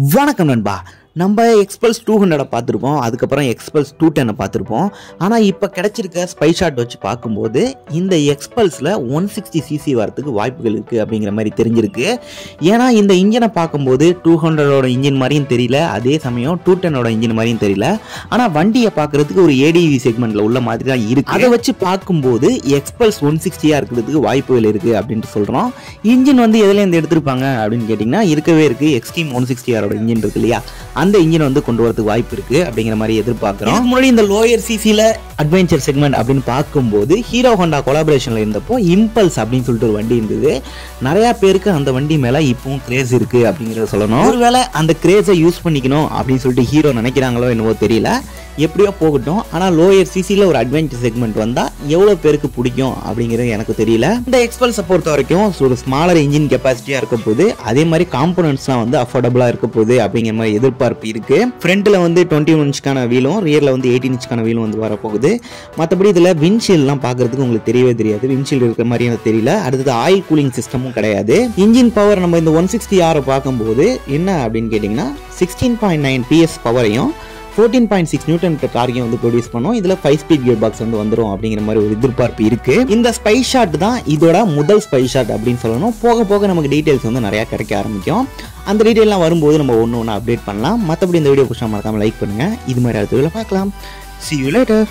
வணக்கம் நண்பா. நம்ம எக்ஸ்பல்ஸ் 200 பார்த்துருப்போம், அதுக்கப்புறம் எக்ஸ்பல்ஸ் 210 பார்த்துருப்போம். ஆனால் இப்போ கிடைச்சிருக்க ஸ்பை ஷாட் வச்சு பார்க்கும்போது இந்த எக்ஸ்பல்ஸில் 160cc வரத்துக்கு வாய்ப்புகள் இருக்குது அப்படிங்கிற மாதிரி தெரிஞ்சிருக்கு. ஏன்னா இந்த இன்ஜினை பார்க்கும்போது 200ஓட இன்ஜின் மாதிரியும் தெரியல, அதே சமயம் 210ஓட இன்ஜின் மாதிரியும் தெரியல. ஆனால் வண்டியை பார்க்குறதுக்கு ஒரு ஏடிவி செக்மெண்ட்டில் உள்ள மாதிரி தான் இருக்குது. அதை வச்சு பார்க்கும்போது எக்ஸ்பல்ஸ் 160 இருக்கிறதுக்கு வாய்ப்புகள் இருக்குது அப்படின்ட்டு சொல்கிறோம். இன்ஜின் வந்து எதுலேருந்து எடுத்திருப்பாங்க அப்படின்னு கேட்டிங்கன்னா இருக்கவே இருக்குது. எக்ஸ்ட்ரீம் 160R இன்ஜின் இருக்கு இல்லையா, அந்த இன்ஜின் வந்து கொண்டு வரதுக்கு வாய்ப்பு இருக்கு அப்படிங்கிற மாதிரி எதிர்பார்க்கிறோம். முன்னாடி இந்த லோயர் சிசில அட்வென்ச்சர் செக்மெண்ட் அப்படின்னு பார்க்கும்போது ஹீரோ ஹோண்டா கொலாபரேஷன்ல இருந்தப்போ இம்பல்ஸ் அப்படின்னு சொல்லிட்டு ஒரு வண்டி இருந்தது. நிறைய பேருக்கு அந்த வண்டி மேல இப்பவும் கிரேஸ் இருக்கு அப்படிங்கறத சொல்லணும். ஒருவேளை அந்த கிரேஸை யூஸ் பண்ணிக்கணும் அப்படின்னு சொல்லிட்டு ஹீரோ நினைக்கிறாங்களோ என்னவோ தெரியல. எப்படியோ போகட்டும். ஆனால் லோயர் சிசியில் ஒரு அட்வென்ச்சர் செக்மெண்ட் வந்தால் எவ்வளோ பேருக்கு பிடிக்கும் அப்படிங்கிறது எனக்கு தெரியல. இந்த எக்ஸ்பல்ஸை பொறுத்த வரைக்கும் ஒரு ஸ்மாலர் இன்ஜின் கெப்பாசிட்டியாக இருக்க போகுது, அதே மாதிரி காம்போனன்ட்ஸ்லாம் வந்து அஃபோர்டபுளாக இருக்க போகுது அப்படிங்கிற மாதிரி எதிர்பார்ப்பு இருக்குது. ஃப்ரண்ட்டில் வந்து 21 இன்ச்சுக்கான வீலும், ரியரில் வந்து 18 இன்ச்சுக்கான வீலும் வந்து வரப்போகுது. மற்றபடி இதில் விண்ட்ஷீல்ட்லாம் பார்க்குறதுக்கு உங்களுக்கு தெரியவே தெரியாது, விண்ட்ஷீல்டு இருக்கிற மாதிரி எனக்கு தெரியல. அடுத்தது ஆயில் கூலிங் சிஸ்டமும் கிடையாது. இன்ஜின் பவர் நம்ம இந்த 160R பார்க்கும்போது என்ன அப்படின்னு கேட்டிங்கன்னா 16.9 PS பவரையும் 14.6 நியூட்டன் டார்கையும் வந்து ப்ரொடியூஸ் பண்ணும். இதில் 5 ஸ்பீட் கியர் பாக்ஸ் வந்து வந்துடும் அப்படிங்கிற மாதிரி ஒரு எதிர்பார்ப்பு இருக்கு. இந்த ஸ்பை ஷாட் தான் இதோட முதல் ஸ்பை ஷாட் அப்படின்னு சொல்லணும். போக போக நமக்கு டீடைல்ஸ் வந்து நிறையா கிடைக்க ஆரம்பிக்கும். அந்த டீடைல்லாம் வரும்போது நம்ம ஒன்று அப்டேட் பண்ணலாம். மற்றபடி இந்த வீடியோ பிடிச்சா மறக்காம லைக் பண்ணுங்க. இது மாதிரி அடுத்த வீடியோவில் பார்க்கலாம். See you later.